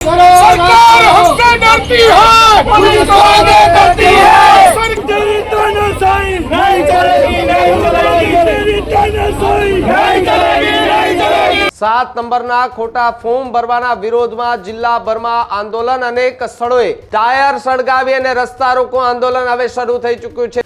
सरकार हमसे डरती है, पुलिस तो आगे करती है। सरकारी तानाशाही नहीं चलेगी, नहीं चलेगी, तेरी तानाशाही नहीं चलेगी, नहीं चलेगी। 7 નંબરના ખોટા ફોર્મ ભરવાના વિરોધમાં જિલ્લાભરમાં આંદોલન અનેક સ્થળોએ ટાયર સળગાવી અને રસ્તા રોકો આંદોલન હવે શરૂ થઈ ચૂક્યું છે।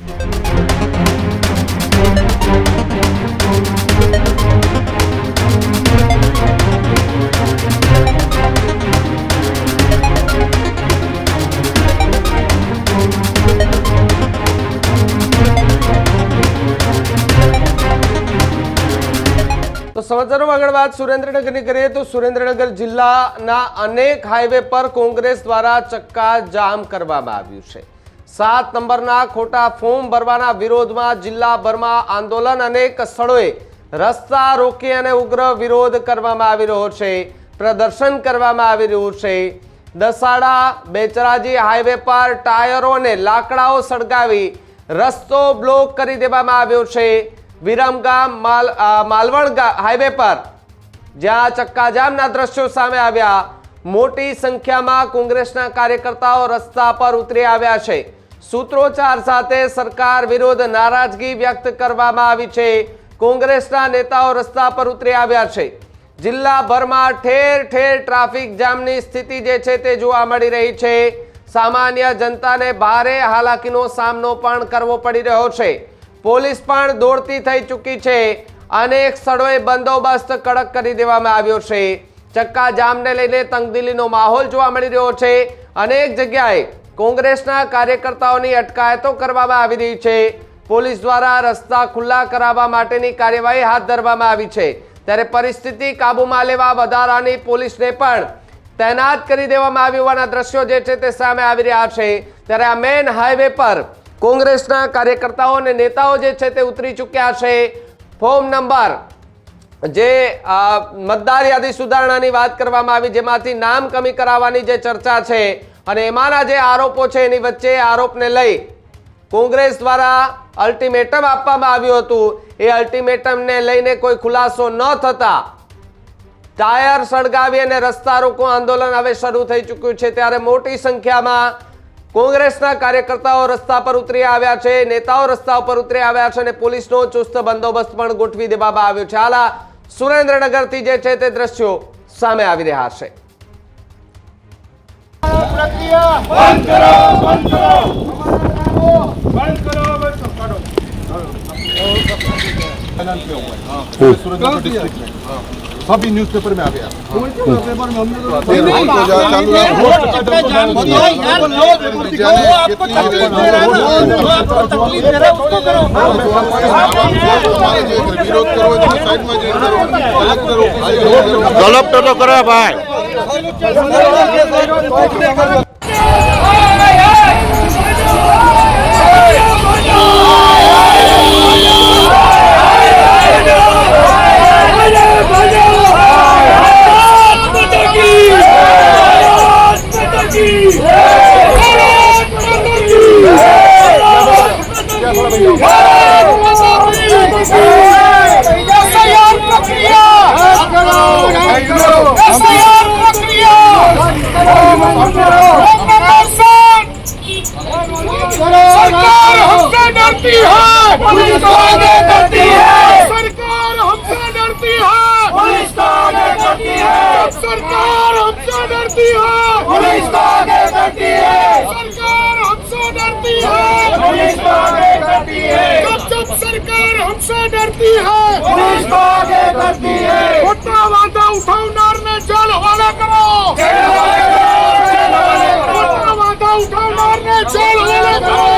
तो समाचारों में आगे बात सुरेन्द्रनगर की करिए तो सुरेन्द्रनगर जिल्लाना अनेक हाईवे पर कांग्रेस द्वारा चक्का जाम करवामां आव्युं छे। 7 नंबरना खोटा फॉर्म भरवाना विरोधमां जिल्लाभरमां आंदोलन अनेक स्थळोए रस्ता रोकी अने उग्र विरोध करवामां आवी रह्यो छे। प्रदर्शन करवामां आवी रह्युं छे। दसाड़ा बेचराजी हाईवे पर टायरो अने लाकडाओ सळगावी रस्तो ब्लॉक करी देवामां आव्यो छे। विरमगाम मालवण हाईवे पर ज्यां चक्काजामना दृश्यों सामे आव्या, मोटी संख्यामां कांग्रेसना कार्यकर्ताओ रस्ता पर उतरी आव्या छे। सूत्रोच्चार साथे सरकार विरुद्ध नाराजगी व्यक्त करवामां आवी छे। कांग्रेसना नेताओ रस्ता पर उतरी आव्या छे। जिल्लाभरमां ठेर ठेर ट्राफिक जामनी स्थिति जे छे ते जोवा मळी रही छे। सामान्य जनताने भारे हालाकीनो सामनो पण करवो पड़ी रह्यो छे। पोलीस पण दौड़ती थई चूकी छे। अनेक स्थळोए बंदोबस्त कड़क करी देवामां आव्यो छे। चक्का जामने लईने तंगदिलीनो माहोल जोवा मळी रह्यो छे। अनेक जग्याए कांग्रेसना कार्यकर्ताओनी अटकायतो करवामां आवी रही छे। पोलीस द्वारा रस्ता खुल्ला कराववा माटेनी कार्यवाही हाथ धरवामां आवी छे। त्यारे परिस्थिति काबूमां लेवा वधारानी पोलीसने पण तैनात करी देवामां आवी होवाना दृश्यो जे छे ते सामे आवी रह्या छे। त्यारे आ मेन हाईवे पर कांग्रेसना कार्यकर्ताओ ने नेताओ जे छे ते उतरी चुक्या छे। फॉर्म नंबर जे मतदार यादी सुधारणानी वात करवामां आवी, जेमांथी नाम कमी कराववानी जे चर्चा छे अने एमाना जे आरोपो छे एनी वच्चे आरोपने लई कांग्रेस द्वारा अल्टिमेटम आपवामां आव्युं हतुं। ए अल्टिमेटમને લઈને કોઈ ખુલાસો ન થતા टायर સળગાવી અને રસ્તા રોકો આંદોલન હવે શરૂ થઈ ચૂક્યું છે। ત્યારે મોટી સંખ્યામાં कांग्रेसना कार्यकर्ताओ रस्ता पर उतरी आव्या छे। नेताओ रस्ता पर उतरी आव्या छे अने पोलीसनो चुस्त बंदोबस्त पण गोठवी देवामां आव्यो छे। हाल सुरेन्द्रनगरथी जे छे ते दृश्यो सामे आवी रह्या छे। प्रक्रिया बंद करो, बंद करो, बंद करो, बंद करो। सुरेन्द्रनगर डिस्ट्रिक्ट में सभी न्यूज़पेपर में आ गया। न्यूज़पेपर में हमने कलेक्टर तो करे भाई। सरकार हमसे डरती है, पुलिस तो आगे करती है। सरकार हमसे डरती है, पुलिस तो आगे करती है। सरकार हमसे डरती है, पुलिस तो आगे करती है। सरकार हमसे डरती है, पुलिस तो आगे करती है। जब सरकार हमसे डरती है, पुलिस तो आगे करती है। खोटा वादा उठावनारने जेल हवाले करो, खोटा वादा उठावनारने जेल हवाले करो।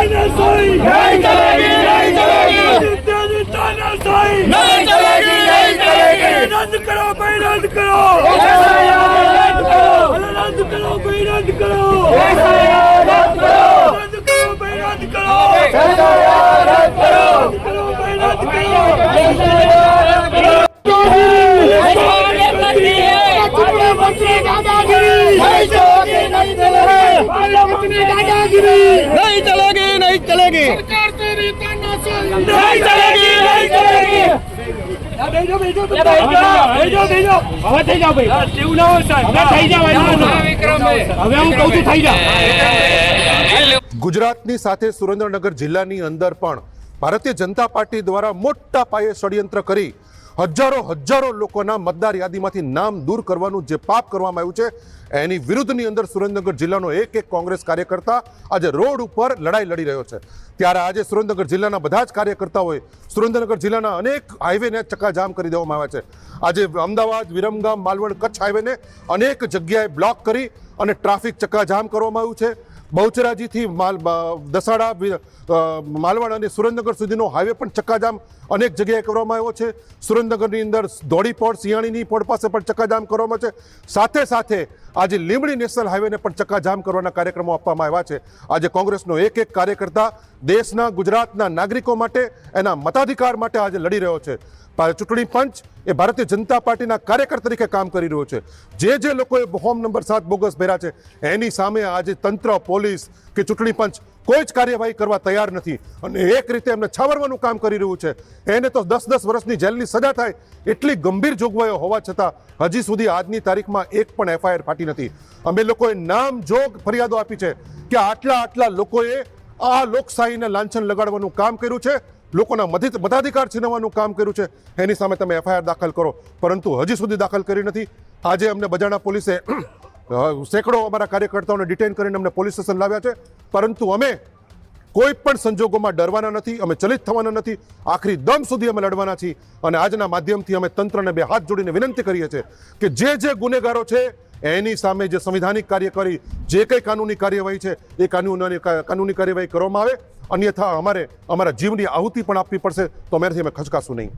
तानाशाही नहीं चलेगी, नहीं चलेगी। विद्यार्थी तानाशाही नहीं चलेगी, नहीं चलेगी। रद्द करो भाई, रद्द करो। रद्द करो भाई, रद्द करो। रद्द करो भाई, रद्द करो। रद्द करो भाई, रद्द करो। मंत्री दादागिरी नहीं चलेगी, नहीं चलेगी। मंत्री दादागिरी नहीं चलेगी, नहीं चलेगी। सरकार तेरी तानाशाही नहीं चलेगी, नहीं चलेगी। બેજો બેજો બેજો બેજો હવે થઈ જાવ ભાઈ જેવું ના હોય સાહેબ ના થઈ જાવ હવે હું કહું છું થઈ જાવ। ગુજરાતની સાથે સુરેન્દ્રનગર જિલ્લાની અંદર પણ ભારતીય જનતા પાર્ટી દ્વારા મોટા પાયે ષડયંત્ર કરી હજારો લોકોના મતદાર યાદીમાંથી નામ દૂર કરવાનું જે પાપ કરવામાં આવ્યું છે એની વિરુદ્ધની અંદર સુરેન્દ્રનગર જિલ્લાનો એક એક કાર્યકર્તા આજે રોડ ઉપર લડાઈ લડી રહ્યો છે। ત્યારે આજે સુરેન્દ્રનગર જિલ્લાના બધા જ કાર્યકર્તાઓએ સુરેન્દ્રનગર જિલ્લાના અનેક હાઈવેને ચક્કાજામ કરી દેવામાં આવ્યા છે। આજે અમદાવાદ વિરમગામ માલવણ કચ્છ હાઈવેને અનેક જગ્યાએ બ્લોક કરી અને ટ્રાફિક ચક્કાજામ કરવામાં આવ્યું છે। બહુચરાજીથી દસાડા માલવણ અને સુરેન્દ્રનગર સુધીનો હાઈવે પણ ચક્કાજામ અનેક જગ્યાએ કરવામાં આવ્યો છે। સુરેન્દ્રનગરની અંદર ધોળી પોળ સિયાણીની પોળ પાસે પણ ચક્કાજામ કરવામાં છે। સાથે સાથે આજે લીંબડી નેશનલ હાઈવેને પણ ચક્કાજામ કરવાના કાર્યક્રમો આપવામાં આવ્યા છે। આજે કોંગ્રેસનો એક કાર્યકર્તા દેશના ગુજરાતના નાગરિકો માટે એના મતાધિકાર માટે આજે લડી રહ્યો છે। ચૂંટણી પંચ એ ભારતીય જનતા પાર્ટીના કાર્યકર તરીકે કામ કરી રહ્યો છે। જે લોકોએ ફોર્મ નંબર 7 બોગસ ભર્યા છે એની સામે આજે તંત્ર પોલીસ કે ચૂંટણી પંચ કોઈ જ કાર્યવાહી કરવા તૈયાર નથી અને એક રીતે એમને છાવરવાનું કામ કરી રહ્યું છે। એને તો 10 વર્ષની જેલની સજા થાય એટલી ગંભીર જોગવાઈઓ હોવા છતાં હજી સુધી આજની તારીખમાં એક પણ FIR ફાટી નથી। અમે લોકોએ નામજોગ ફરિયાદો આપી છે કે આટલા લોકોએ આ લોકશાહીને લાંછન લગાડવાનું કામ કર્યું છે, લોકોના મતાધિકાર છીનવવાનું કામ કર્યું છે। એની સામે તમે FIR દાખલ કરો, પરંતુ હજી સુધી દાખલ કરી નથી। આજે અમને બજાણા પોલીસે સેંકડો અમારા કાર્યકર્તાઓને ડિટેન કરીને અમને પોલીસ સ્ટેશન લાવ્યા છે, પરંતુ અમે કોઈ પણ સંજોગોમાં ડરવાના નથી, અમે ચલિત થવાના નથી। આખરી દમ સુધી અમે લડવાના છીએ અને આજના માધ્યમથી અમે તંત્રને બે હાથ જોડીને વિનંતી કરીએ છીએ કે જે ગુનેગારો છે એની સામે જે સંવિધાનિક કાર્ય કરી જે કંઈ કાનૂની કાર્યવાહી છે એ કાનૂની કાર્યવાહી કરવામાં આવે, અન્યથા અમારે અમારા જીવની આહુતિ પણ આપવી પડશે, તો અમારાથી અમે ખચકાશું નહીં।